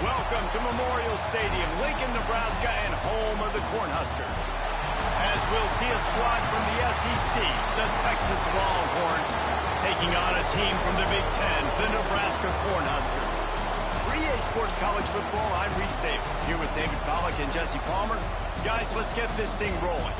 Welcome to Memorial Stadium, Lincoln, Nebraska, and home of the Cornhuskers. As we'll see a squad from the SEC, the Texas Longhorns, taking on a team from the Big Ten, the Nebraska Cornhuskers. For EA Sports College Football, I'm Reese Davis, here with David Pollack and Jesse Palmer. Guys, let's get this thing rolling.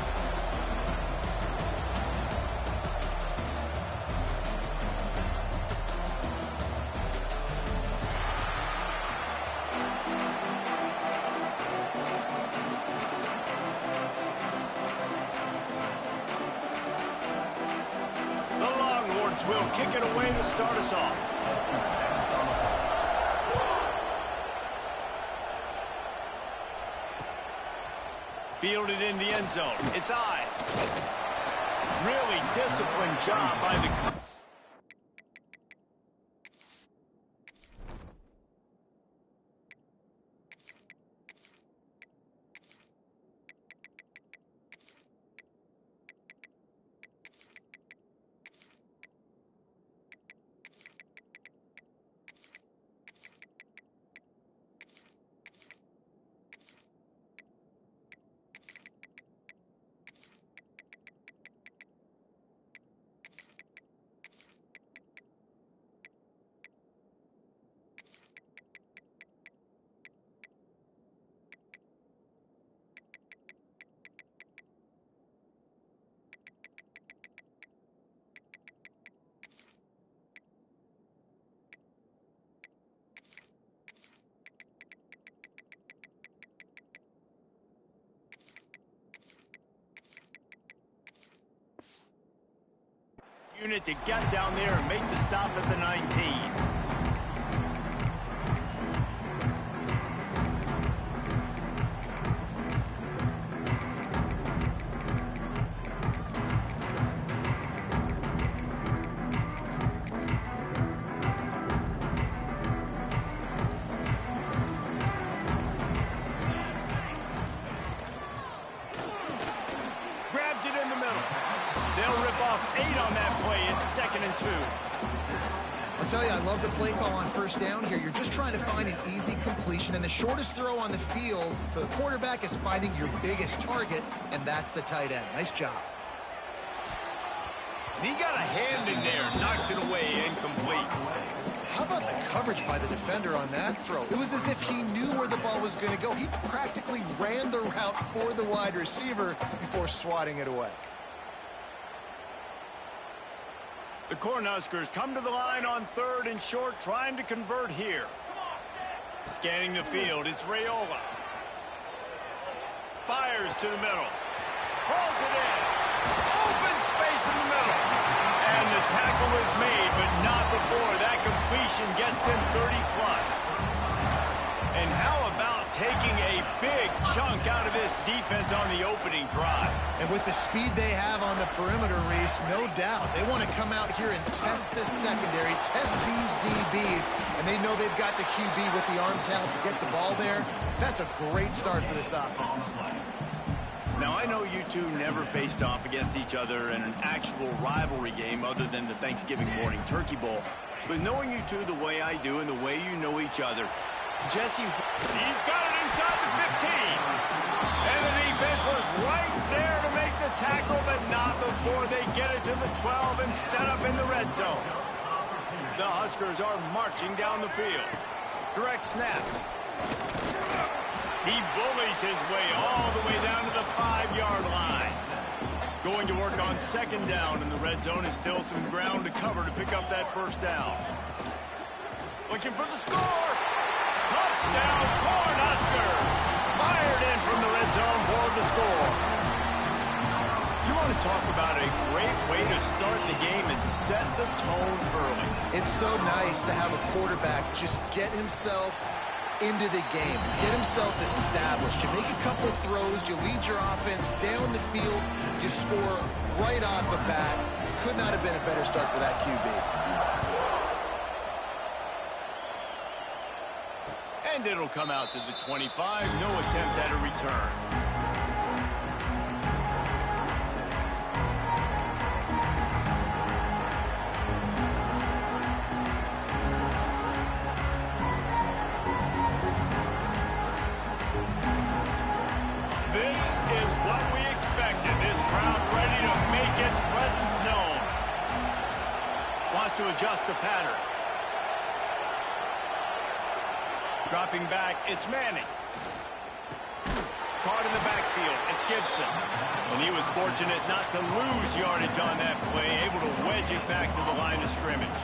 Will kick it away to start us off. Fielded in the end zone. It's Ives. Really disciplined job by the... unit to get down there and make the stop at the 19. Grabs it in the middle. They'll rip off 8 on that play. It's 2nd and 2. I'll tell you, I love the play call on first down here. You're just trying to find an easy completion, and the shortest throw on the field for the quarterback is finding your biggest target, and that's the tight end. Nice job. And he got a hand in there, knocks it away, incomplete. How about the coverage by the defender on that throw? It was as if he knew where the ball was going to go. He practically ran the route for the wide receiver before swatting it away. The Cornhuskers come to the line on 3rd and short, trying to convert here. Scanning the field, it's Raiola. Fires to the middle. Pulls it in. Open space in the middle. And the tackle is made, but not before that completion gets them 30+. And how about taking a big chunk out of this defense on the opening drive? And with the speed they have on the perimeter, Reese, no doubt, they want to come out here and test this secondary, test these DBs, and they know they've got the QB with the arm talent to get the ball there. That's a great start for this offense. Now, I know you two never faced off against each other in an actual rivalry game other than the Thanksgiving morning Turkey Bowl, but knowing you two the way I do and the way you know each other, Jesse, he's got it inside the 15. And the defense was right there to make the tackle, but not before they get it to the 12 and set up in the red zone. The Huskers are marching down the field. Direct snap. He bullies his way all the way down to the 5-yard line. Going to work on 2nd down, and the red zone is still some ground to cover to pick up that first down. Looking for the score. Touchdown, Cornhuskers! Fired in from the red zone for the score. You want to talk about a great way to start the game and set the tone early. It's so nice to have a quarterback just get himself into the game, get himself established. You make a couple throws, you lead your offense down the field, you score right off the bat. Could not have been a better start for that QB. And it'll come out to the 25. No attempt at a return. adjust the pattern. Dropping back, it's Manning. Caught in the backfield, it's Gibson. And he was fortunate not to lose yardage on that play, able to wedge it back to the line of scrimmage.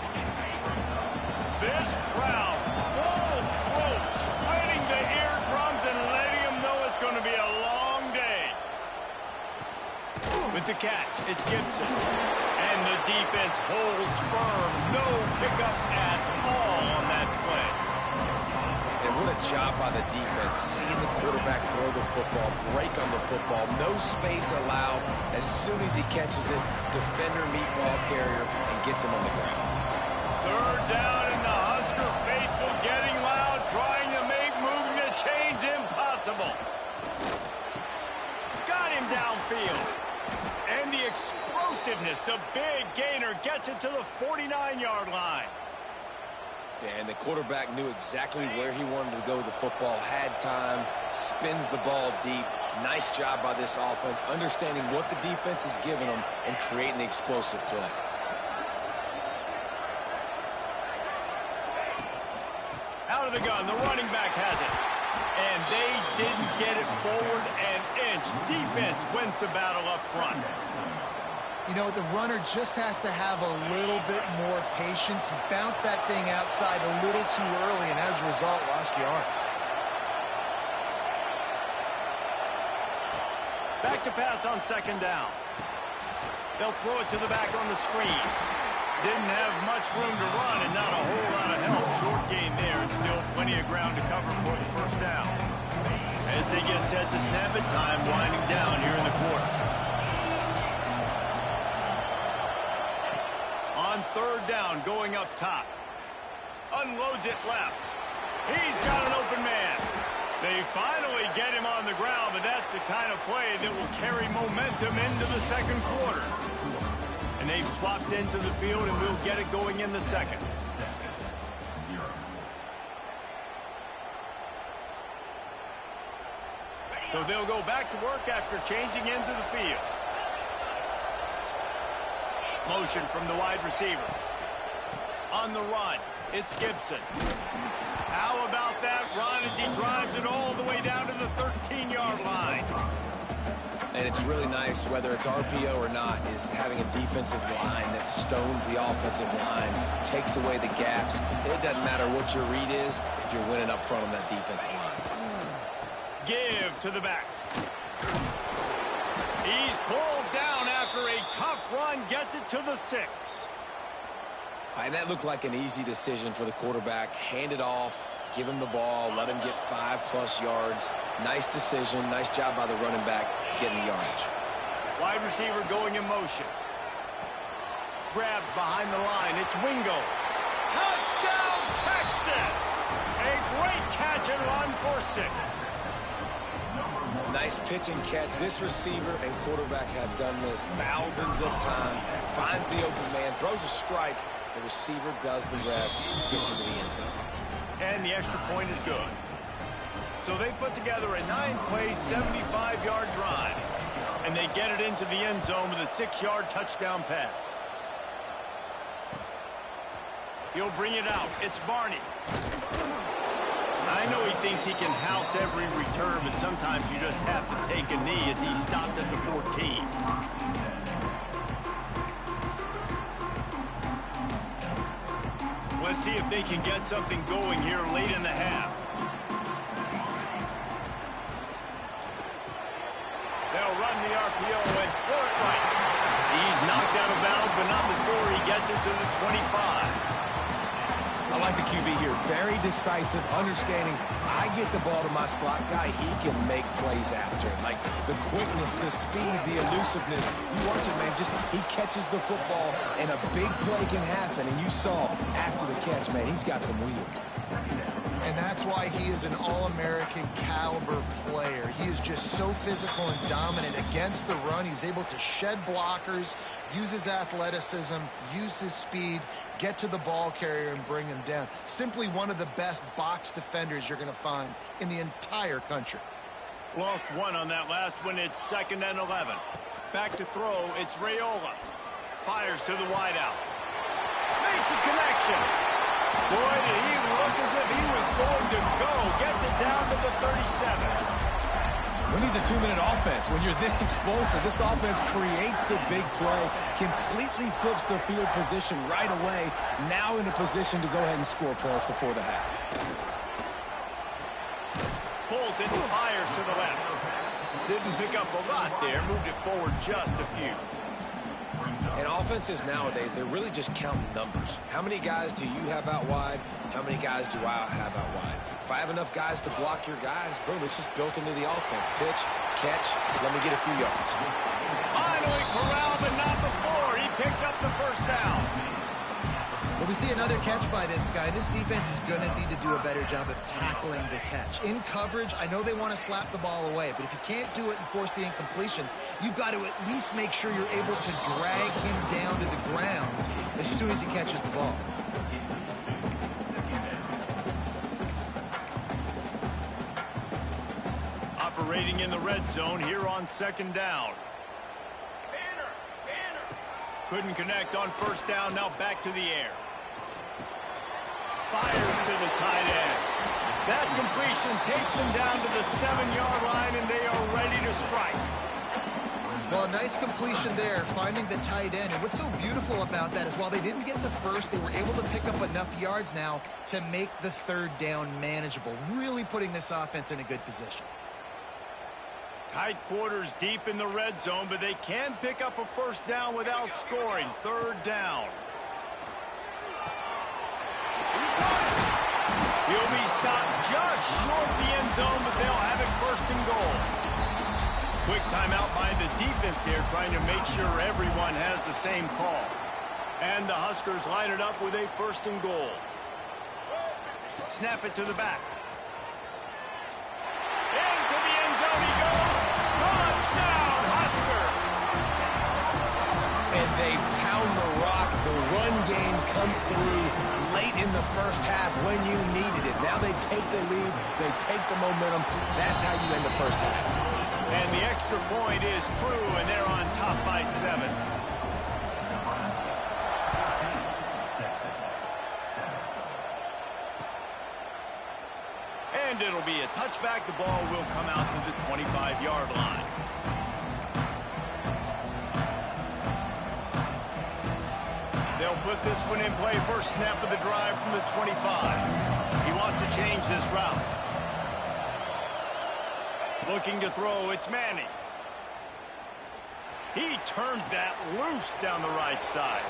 This crowd, full throat, splitting the eardrums and letting them know it's going to be a long day. With the catch, it's Gibson. And the defense holds firm. No pickup at all on that play. And what a job by the defense, seeing the quarterback throw the football, break on the football, no space allowed. As soon as he catches it, defender meet ball carrier and gets him on the ground. Third down, and the Husker faithful getting loud, trying to make moving the chains impossible. Got him downfield. And the explosiveness, the big gainer gets it to the 49-yard line. Yeah, and the quarterback knew exactly where he wanted to go with the football, had time, spins the ball deep. Nice job by this offense, understanding what the defense is giving them and creating the explosive play. Out of the gun, the running back has it. And they didn't get it forward an inch. Defense wins the battle up front. You know, the runner just has to have a little bit more patience. He bounced that thing outside a little too early, and as a result, lost yards. Back to pass on second down. They'll throw it to the back on the screen. Didn't have much room to run and not a whole lot of help. Short gain there and still plenty of ground to cover for the first down. As they get set to snap it, time winding down here in the quarter. On third down, going up top. Unloads it left. He's got an open man. They finally get him on the ground, but that's the kind of play that will carry momentum into the second quarter. And they've swapped into the field, and we'll get it going in the second. So they'll go back to work after changing into the field. Motion from the wide receiver. On the run, it's Gibson. How about that run as he drives it all the way down to the 13-yard line? And it's really nice, whether it's RPO or not, is having a defensive line that stones the offensive line, takes away the gaps. It doesn't matter what your read is if you're winning up front on that defensive line. Give to the back. He's pulled down after a tough run, gets it to the 6. And that looked like an easy decision for the quarterback. Hand it off, give him the ball, let him get 5+ yards. Nice decision, nice job by the running back getting the yardage. Wide receiver going in motion. Grabbed behind the line, it's Wingo. Touchdown, Texas! A great catch and run for 6. Nice pitch and catch. This receiver and quarterback have done this thousands of times. Finds the open man, throws a strike. The receiver does the rest, gets into the end zone. And the extra point is good. So they put together a 9-play, 75-yard drive. And they get it into the end zone with a 6-yard touchdown pass. He'll bring it out. It's Barney. I know he thinks he can house every return, but sometimes you just have to take a knee as he stopped at the 14. Let's see if they can get something going here late in the half. They'll run the RPO and throw it right. He's knocked out of bounds, but not before he gets it to the 25. I like the QB here. Very decisive, understanding I get the ball to my slot guy, he can make plays after it. Like the quickness, the speed, the elusiveness. You watch it, man, just he catches the football and a big play can happen. And you saw after the catch, man, he's got some wheels. And that's why he is an All-American caliber player. He is just so physical and dominant against the run. He's able to shed blockers, use his athleticism, use his speed, get to the ball carrier and bring him down. Simply one of the best box defenders you're going to find in the entire country. Lost one on that last one. It's 2nd and 11. Back to throw. It's Raiola. Fires to the wideout. Makes a connection. Boy, did he look as if he was going to go. Gets it down to the 37. When he's a 2-minute offense, when you're this explosive, this offense creates the big play, completely flips the field position right away, now in a position to go ahead and score points before the half. Pulls it, fires to the left. Didn't pick up a lot there, moved it forward just a few. And offenses nowadays, they're really just counting numbers. How many guys do you have out wide? How many guys do I have out wide? If I have enough guys to block your guys, boom, it's just built into the offense. Pitch, catch, let me get a few yards. Finally corralled, but not before. He picks up the first down. Well, we see another catch by this guy. This defense is going to need to do a better job of tackling the catch. In coverage, I know they want to slap the ball away, but if you can't do it and force the incompletion, you've got to at least make sure you're able to drag him down to the ground as soon as he catches the ball. Operating in the red zone here on second down. Couldn't connect on first down, now back to the air. Fires to the tight end. That completion takes them down to the 7-yard line, and they are ready to strike. Well, a nice completion there, finding the tight end. And what's so beautiful about that is while they didn't get the first, they were able to pick up enough yards now to make the third down manageable, really putting this offense in a good position. Tight quarters deep in the red zone, but they can pick up a first down without scoring. Third down. He'll be stopped just short the end zone, but they'll have it first and goal. Quick timeout by the defense here, trying to make sure everyone has the same call. And the Huskers line it up with a first and goal. Snap it to the back. Into the end zone he goes. Touchdown, Husker! And they pound the rock. The run game comes through late in the first half when you needed it. Now they take the lead. They take the momentum. That's how you end the first half. And the extra point is true, and they're on top by 7. And it'll be a touchback. The ball will come out to the 25-yard line. They'll put this one in play. First snap of the drive from the 25. He wants to change this route. Looking to throw, it's Manning. He turns that loose down the right side.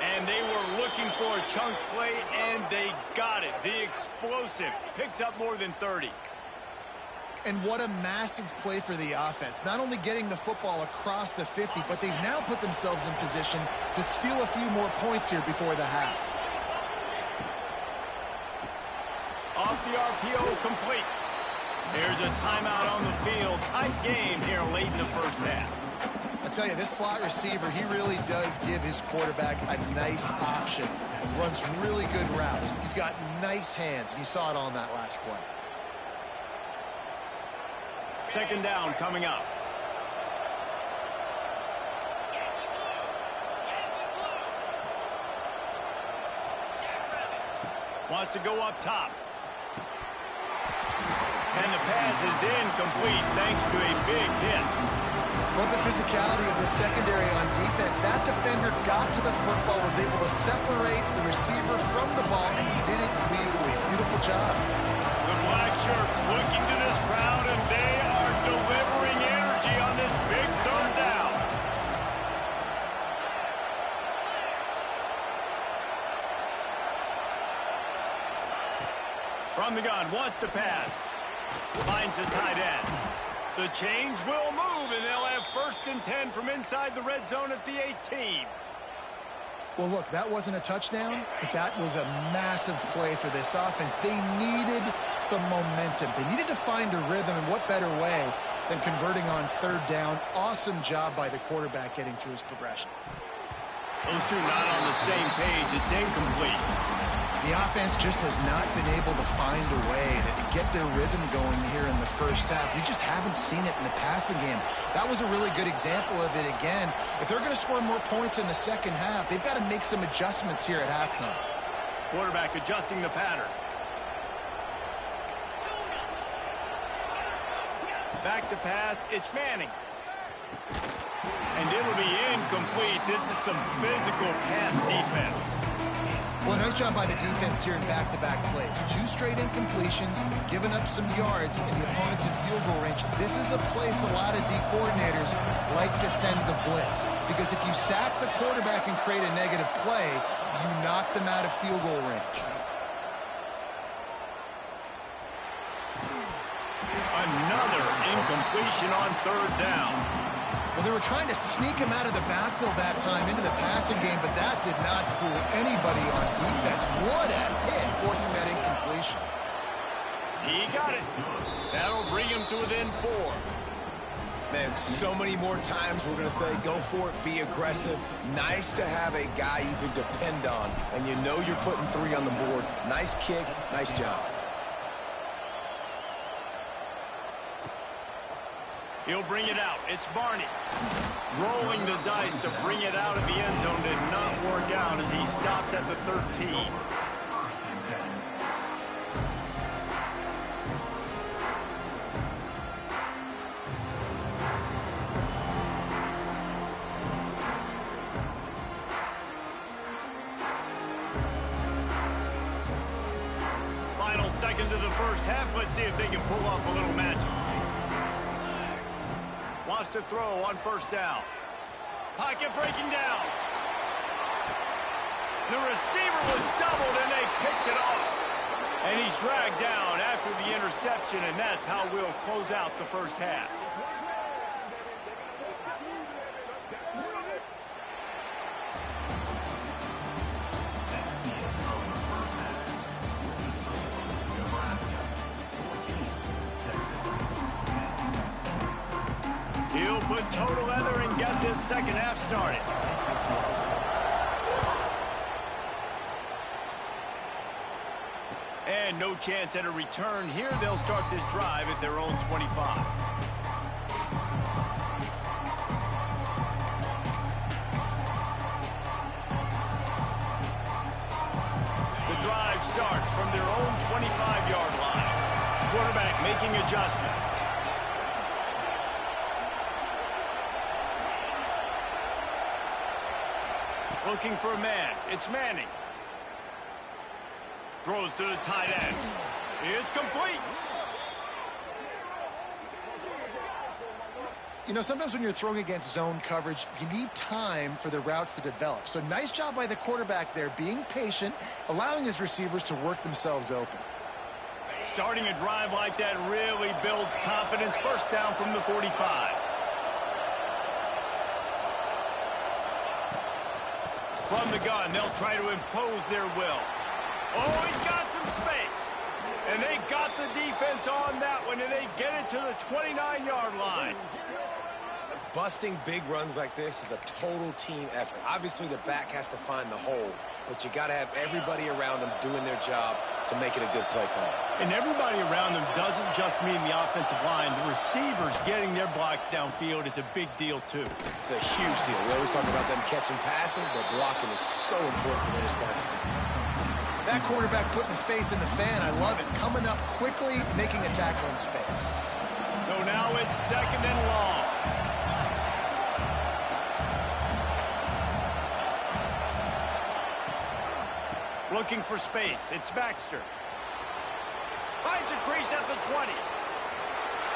And they were looking for a chunk play, and they got it. The explosive picks up more than 30. And what a massive play for the offense. Not only getting the football across the 50, but they've now put themselves in position to steal a few more points here before the half. Off the RPO, complete. There's a timeout on the field. Tight game here late in the first half. I tell you, this slot receiver, he really does give his quarterback a nice option. Runs really good routes. He's got nice hands, and you saw it on that last play. Second down coming up. Wants to go up top. And the pass is incomplete thanks to a big hit. Love the physicality of the secondary on defense. That defender got to the football, was able to separate the receiver from the ball, and did it legally. Beautiful job. The black shirts looking to this crowd, and they are delivering energy on this big third down. From the gun, wants to pass. Finds the tight end. The change will move, and they'll have first and 10 from inside the red zone at the 18. Well, look, that wasn't a touchdown, but that was a massive play for this offense. They needed some momentum. They needed to find a rhythm, and what better way than converting on third down. Awesome job by the quarterback getting through his progression. Those two not on the same page. It's incomplete. The offense just has not been able to find a way to get their rhythm going here in the first half. We just haven't seen it in the passing game. That was a really good example of it again. If they're going to score more points in the second half, they've got to make some adjustments here at halftime. Quarterback adjusting the pattern. Back to pass. It's Manning. And it'll be incomplete. This is some physical pass defense. Well, nice job by the defense here in back-to-back plays. 2 straight incompletions, given up some yards, and the opponent's in field goal range. This is a place a lot of D coordinators like to send the blitz, because if you sack the quarterback and create a negative play, you knock them out of field goal range. Another incompletion on 3rd down. Well, they were trying to sneak him out of the backfield that time into the passing game, but that did not fool anybody on defense. What a hit, forcing that incompletion. He got it. That'll bring him to within 4. Man, so many more times we're going to say, go for it, be aggressive. Nice to have a guy you can depend on, and you know you're putting 3 on the board. Nice kick, nice job. He'll bring it out. It's Barney. Rolling the dice to bring it out of the end zone did not work out as he stopped at the 13. Final seconds of the first half. Let's see if they can pull off a little magic. Wants to throw on 1st down. Pocket breaking down. The receiver was doubled and they picked it off. And he's dragged down after the interception, and that's how we'll close out the first half. He'll put total leather and get this second half started. And no chance at a return here. They'll start this drive at their own 25. The drive starts from their own 25-yard line. Quarterback making adjustments. Looking for a man. It's Manning. Throws to the tight end. It's complete. You know, sometimes when you're throwing against zone coverage, you need time for the routes to develop. So nice job by the quarterback there, being patient, allowing his receivers to work themselves open. Starting a drive like that really builds confidence. 1st down from the 45. From the gun, they'll try to impose their will. Oh, he's got some space. And they got the defense on that one, and they get it to the 29-yard line. Busting big runs like this is a total team effort. Obviously, the back has to find the hole, but you got to have everybody around them doing their job to make it a good play call. And everybody around them doesn't just mean the offensive line. The receivers getting their blocks downfield is a big deal, too. It's a huge deal. We always talk about them catching passes, but blocking is so important for their responsibilities. That quarterback putting his face in the fan, I love it. Coming up quickly, making a tackle in space. So now it's 2nd and long. Looking for space. It's Baxter. Finds a crease at the 20.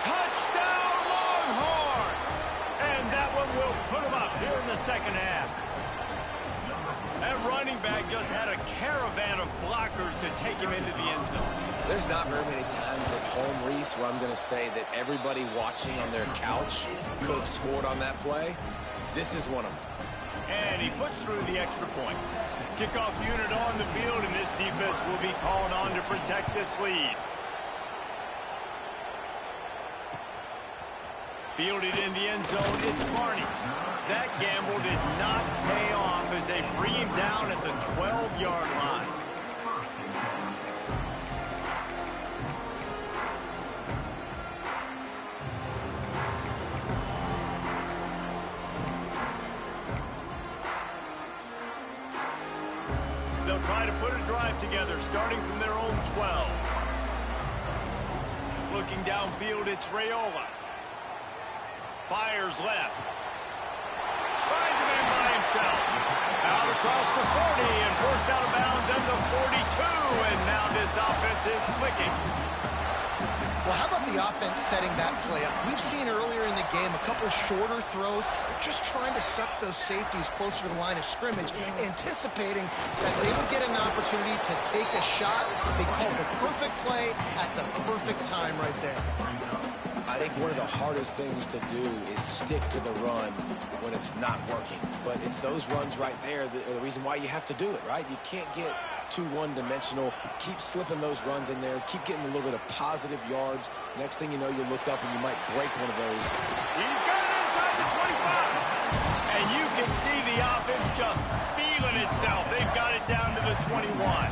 Touchdown, Longhorns! And that one will put them up here in the second half. That running back just had a caravan of blockers to take him into the end zone. There's not very many times at home, Reese, where I'm going to say that everybody watching on their couch could have scored on that play. This is one of them. And he puts through the extra point. Kickoff unit on the field, and this defense will be called on to protect this lead. Fielded in the end zone, it's Barney. That gamble did not pay off as they bring him down at the 12-yard line. try to put a drive together, starting from their own 12. Looking downfield, it's Raiola. Fires left. Finds a man by himself. Out across the 40 and forced out of bounds at the 42. And now this offense is clicking. Well, how about the offense setting that play up? We've seen earlier in the game a couple shorter throws. They're just trying to suck those safeties closer to the line of scrimmage, anticipating that they would get an opportunity to take a shot. They called the perfect play at the perfect time right there. I think one of the hardest things to do is stick to the run when it's not working. But it's those runs right there that are the reason why you have to do it, right? You can't get too one-dimensional. Keep slipping those runs in there. Keep getting a little bit of positive yards. Next thing you know, you look up and you might break one of those. He's got it inside the 25. And you can see the offense just feeling itself. They've got it down to the 21.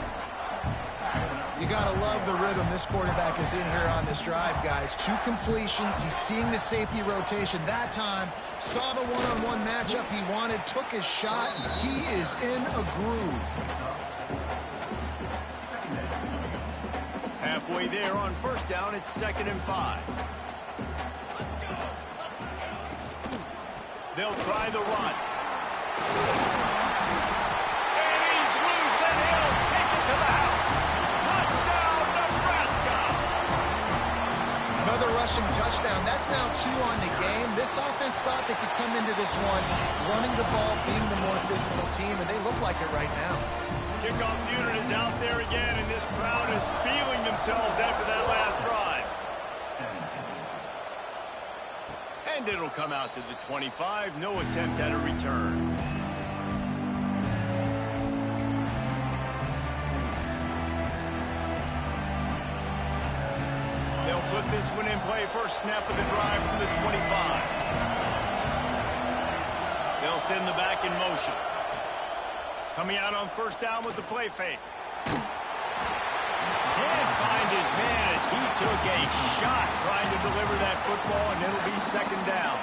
You got to love the rhythm this quarterback is in here on this drive, guys. 2 completions. He's seeing the safety rotation that time. Saw the one-on-one matchup he wanted. Took his shot. He is in a groove. Halfway there on first down, it's 2nd and 5. They'll try the run. And he's loose, and he'll take it to the house. Touchdown, Nebraska! Another rushing touchdown. That's now 2 on the game. This offense thought they could come into this one running the ball, being the more physical team, and they look like it right now. Kickoff unit is out there again, and this crowd is feeling themselves after that last drive. And it'll come out to the 25. No attempt at a return. They'll put this one in play. First snap of the drive from the 25. They'll send the back in motion. Coming out on first down with the play fake. Can't find his man as he took a shot trying to deliver that football, and it'll be 2nd down.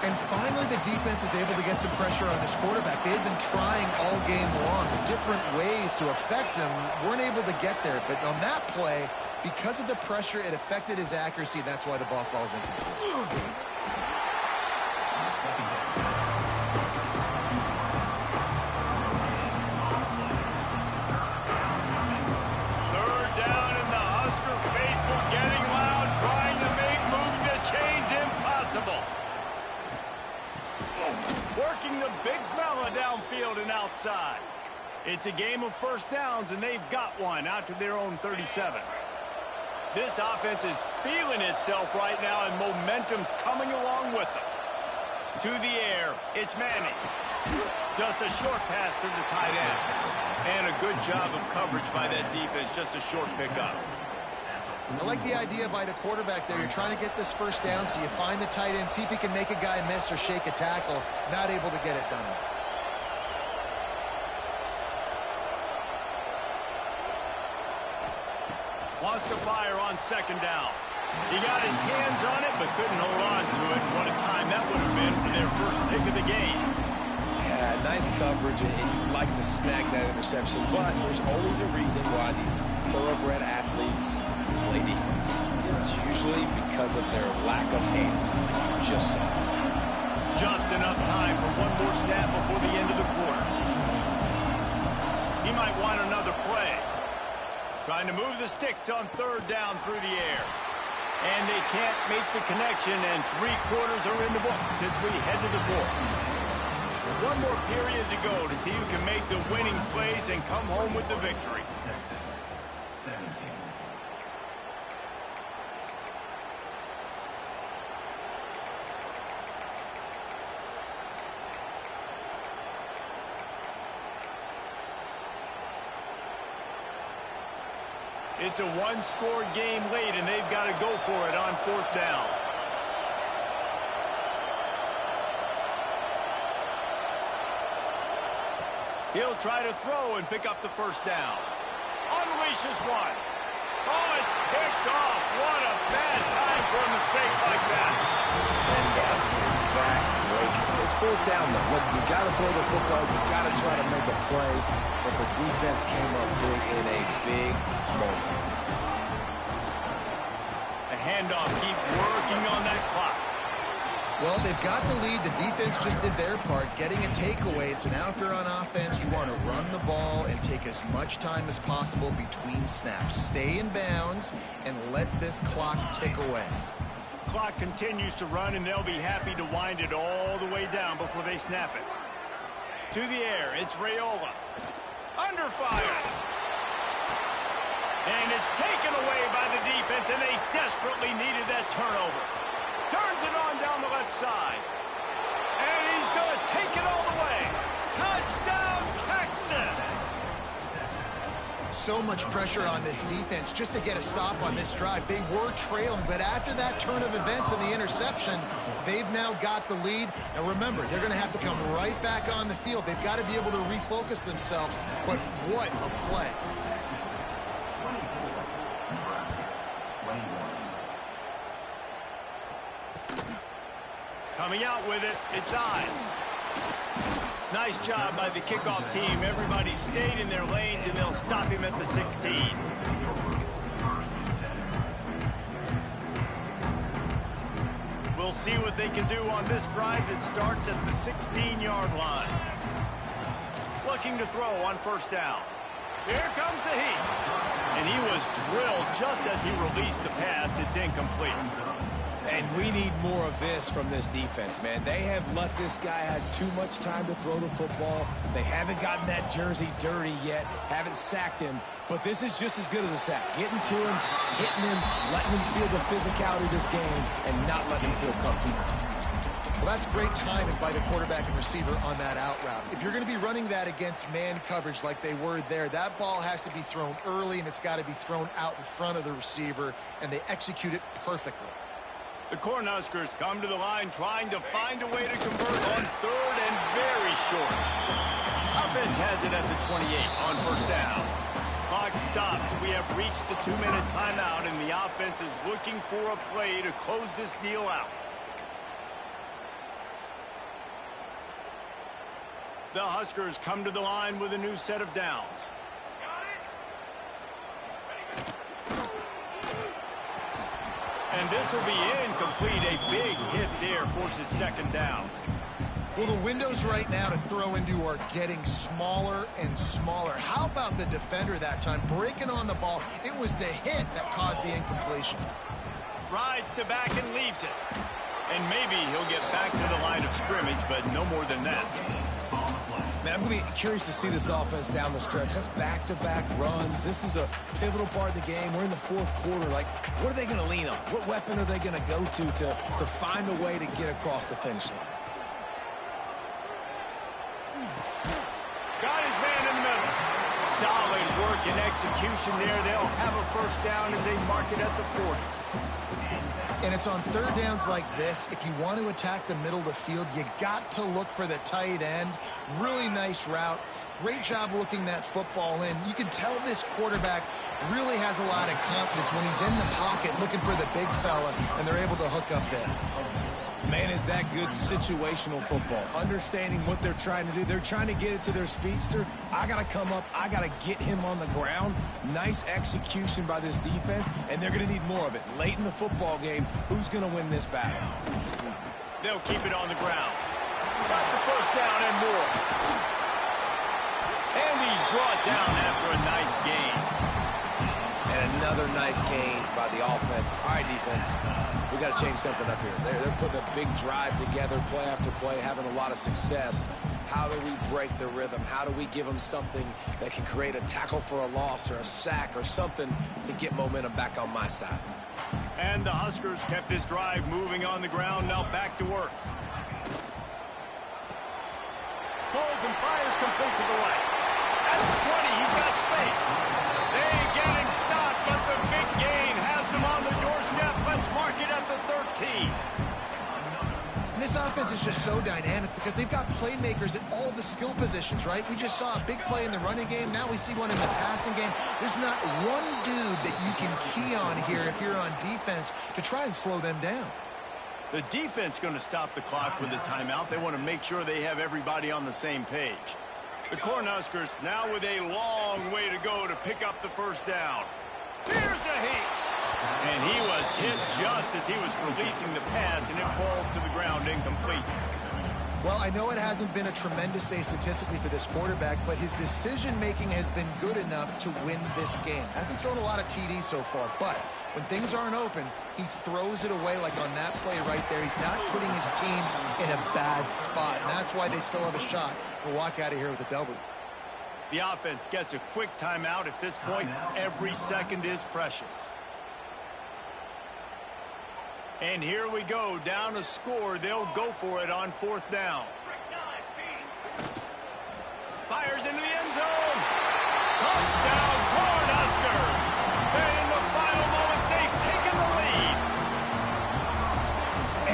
And finally, the defense is able to get some pressure on this quarterback. They've been trying all game long different ways to affect him. Weren't able to get there. But on that play, because of the pressure, it affected his accuracy. That's why the ball falls incomplete. Working the big fella downfield and outside. It's a game of first downs, and they've got one out to their own 37. This offense is feeling itself right now, and momentum's coming along with them. To the air, it's Manning. Just a short pass to the tight end. And a good job of coverage by that defense, just a short pickup. I like the idea by the quarterback there. You're trying to get this first down, so you find the tight end, see if he can make a guy miss or shake a tackle. Not able to get it done. Wants to fire on 2nd down. He got his hands on it, but couldn't hold on to it. What a time that would have been for their first pick of the game. Yeah, nice coverage, and you'd like to snag that interception, but there's always a reason why these thoroughbred athletes play defense. It's usually because of their lack of hands, like you just saw. Just enough time for one more snap before the end of the quarter. He might want another play. Trying to move the sticks on 3rd down through the air. And they can't make the connection, and 3 quarters are in the books as we head to the 4th. One more period to go to see who can make the winning plays and come home with the victory. It's a one-score game late, and they've got to go for it on 4th down. He'll try to throw and pick up the first down. Unleashes one. Oh, it's picked off. What a bad time for a mistake like that. And that's it, back breaking. It's fourth down, though. Listen, you got to throw the football. You got to try to make a play. But the defense came up big in a big moment. A handoff, keep working on that clock. Well, they've got the lead. The defense just did their part, getting a takeaway. So now if you're on offense, you want to run the ball and take as much time as possible between snaps. Stay in bounds and let this clock tick away. Clock continues to run, and they'll be happy to wind it all the way down before they snap it. To the air, it's Raiola. Under fire. And it's taken away by the defense, and they desperately needed that turnover. Turns it on down the left side. And he's going to take it all the way. Touchdown, Texas! So much pressure on this defense just to get a stop on this drive. They were trailing, but after that turn of events and the interception, they've now got the lead. And remember, they're going to have to come right back on the field. They've got to be able to refocus themselves. But what a play. Coming out with it, it's Ives. Nice job by the kickoff team. Everybody stayed in their lanes, and they'll stop him at the 16. We'll see what they can do on this drive that starts at the 16-yard line. Looking to throw on first down. Here comes the heat. And he was drilled just as he released the pass. It's incomplete. And we need more of this from this defense, man. They have let this guy have too much time to throw the football. They haven't gotten that jersey dirty yet, haven't sacked him. But this is just as good as a sack. Getting to him, hitting him, letting him feel the physicality of this game, and not letting him feel comfortable. Well, that's great timing by the quarterback and receiver on that out route. If you're going to be running that against man coverage like they were there, that ball has to be thrown early, and it's got to be thrown out in front of the receiver, and they execute it perfectly. The Cornhuskers come to the line trying to find a way to convert on third and very short. Offense has it at the 28 on first down. Clock stops. We have reached the 2-minute timeout, and the offense is looking for a play to close this deal out. The Huskers come to the line with a new set of downs. And this will be incomplete. A big hit there forces second down. Well, the windows right now to throw into are getting smaller and smaller. How about the defender that time breaking on the ball? It was the hit that caused the incompletion. Rides to back and leaves it. And maybe he'll get back to the line of scrimmage, but no more than that. Man, I'm going to be curious to see this offense down the stretch. That's back-to-back runs. This is a pivotal part of the game. We're in the fourth quarter. Like, what are they going to lean on? What weapon are they going to go to find a way to get across the finish line? Got his man in the middle. Solid work and execution there. They'll have a first down as they mark it at the 40. And it's on third downs like this. If you want to attack the middle of the field, you got to look for the tight end. Really nice route. Great job looking that football in. You can tell this quarterback really has a lot of confidence when he's in the pocket looking for the big fella, and they're able to hook up there. Man, is that good situational football. Understanding what they're trying to do. They're trying to get it to their speedster. I got to come up. I got to get him on the ground. Nice execution by this defense, and they're going to need more of it. Late in the football game, who's going to win this battle? They'll keep it on the ground. Got the first down and more. And he's brought down after a nice gain. And another nice gain by the offense. All right, defense, we got to change something up here. They're putting a big drive together, play after play, having a lot of success. How do we break the rhythm? How do we give them something that can create a tackle for a loss or a sack or something to get momentum back on my side? And the Huskers kept this drive moving on the ground. Now back to work. Pulls and fires complete to the right. At the 20, he's got space. They get him stopped, but the big gain has them on the doorstep. Let's mark it at the 13. And this offense is just so dynamic because they've got playmakers at all the skill positions, right? We just saw a big play in the running game. Now we see one in the passing game. There's not one dude that you can key on here if you're on defense to try and slow them down. The defense going to stop the clock with a timeout. They want to make sure they have everybody on the same page. The Cornhuskers now with a long way to go to pick up the first down. Here's a hit. And he was hit just as he was releasing the pass, and it falls to the ground incomplete. Well, I know it hasn't been a tremendous day statistically for this quarterback, but his decision-making has been good enough to win this game. Hasn't thrown a lot of TDs so far, but when things aren't open, he throws it away like on that play right there. He's not putting his team in a bad spot, and that's why they still have a shot to walk out of here with a W. The offense gets a quick timeout at this point. Every second is precious. And here we go, down a score. They'll go for it on fourth down. Fires into the end zone. Touchdown, Cornhuskers. And in the final moments, they've taken the lead.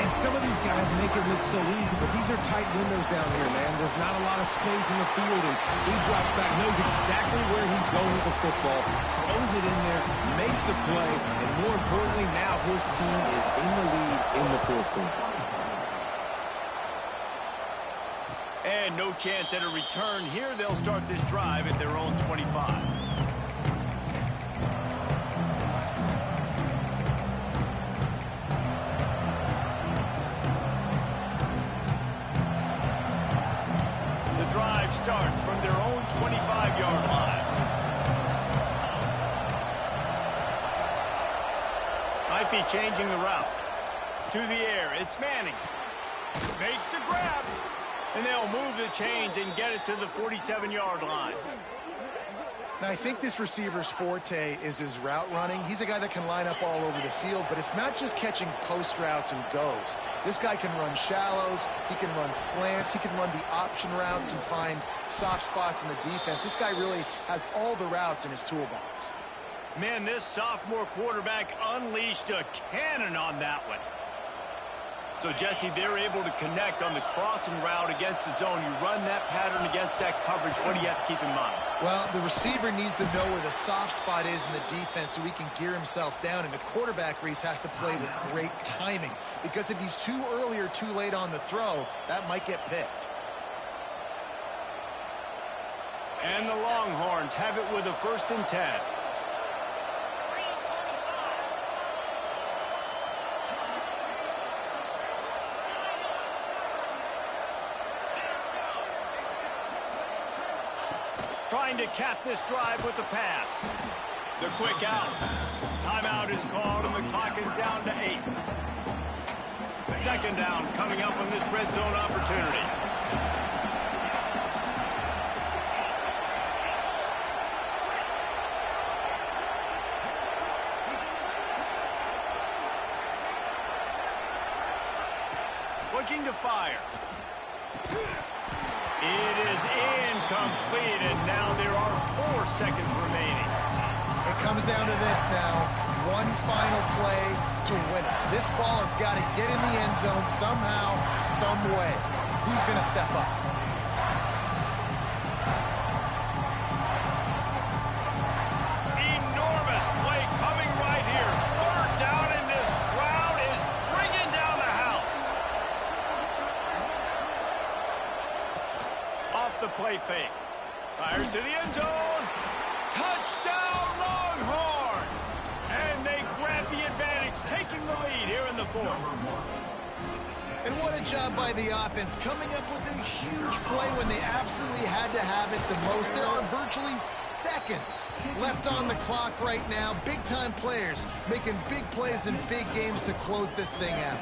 And some of these guys make it look so easy, but these are tight windows down here, man. There's not a lot of space in the field, and he drops back, knows exactly where he's going with the football, throws it in there, makes the play, and more importantly, now his team is in the lead in the fourth quarter. And no chance at a return here. They'll start this drive at their own 25. The drive starts from their own 25-yard line. Might be changing the route. To the air, it's Manning. Makes the grab. And they'll move the chains and get it to the 47-yard line. Now, I think this receiver's forte is his route running. He's a guy that can line up all over the field, but it's not just catching post routes and goes. This guy can run shallows, he can run slants, he can run the option routes and find soft spots in the defense. This guy really has all the routes in his toolbox. Man, this sophomore quarterback unleashed a cannon on that one. So, Jesse, they're able to connect on the crossing route against the zone. You run that pattern against that coverage. What do you have to keep in mind? Well, the receiver needs to know where the soft spot is in the defense so he can gear himself down. And the quarterback, Reese, has to play with great timing. Because if he's too early or too late on the throw, that might get picked. And the Longhorns have it with a 1st and 10. Trying to cap this drive with the pass. The quick out. Timeout is called, and the clock is down to 8. 2nd down coming up on this red zone opportunity. Looking to fire. It is incomplete, and now there are 4 seconds remaining. It comes down to this now. One final play to win it. This ball has got to get in the end zone somehow, some way. Who's going to step up? Enormous play coming right here. 3rd down, and this crowd is bringing down the house. Off the play fake. Fires to the end zone. Touchdown, Longhorns! And they grab the advantage, taking the lead here in the 4th. And what a job by the offense, coming up with a huge play when they absolutely had to have it the most. There are virtually seconds left on the clock right now. Big-time players making big plays in big games to close this thing out.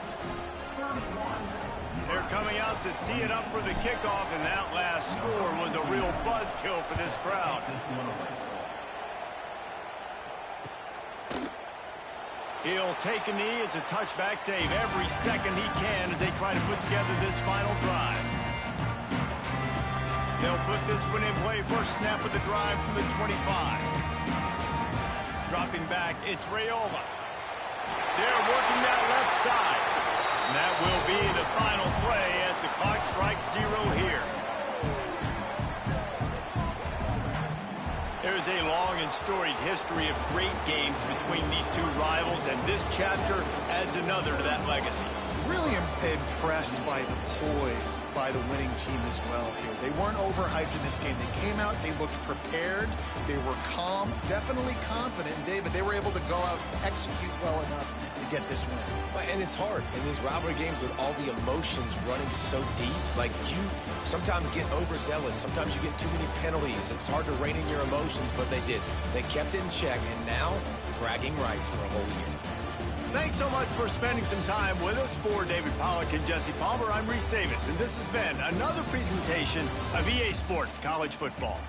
They're coming out to tee it up for the kickoff, and that last score was a real buzzkill for this crowd. He'll take a knee. It's a touchback save every second he can as they try to put together this final drive. They'll put this one in play. First snap of the drive from the 25. Dropping back, it's Raiola. They're working that left side. And that will be the final play as the clock strikes 0 here. There's a long and storied history of great games between these two rivals, and this chapter adds another to that legacy. Really impressed by the poise by the winning team as well here. They weren't overhyped in this game. They came out, they looked prepared, they were calm, definitely confident. And David, they were able to go out and execute well enough to get this win. And it's hard in these rivalry games with all the emotions running so deep. Like, you sometimes get overzealous. Sometimes you get too many penalties. It's hard to rein in your emotions, but they did. They kept it in check, and now bragging rights for a whole year. Thanks so much for spending some time with us. For David Pollack and Jesse Palmer, I'm Reese Davis, and this has been another presentation of EA Sports College Football.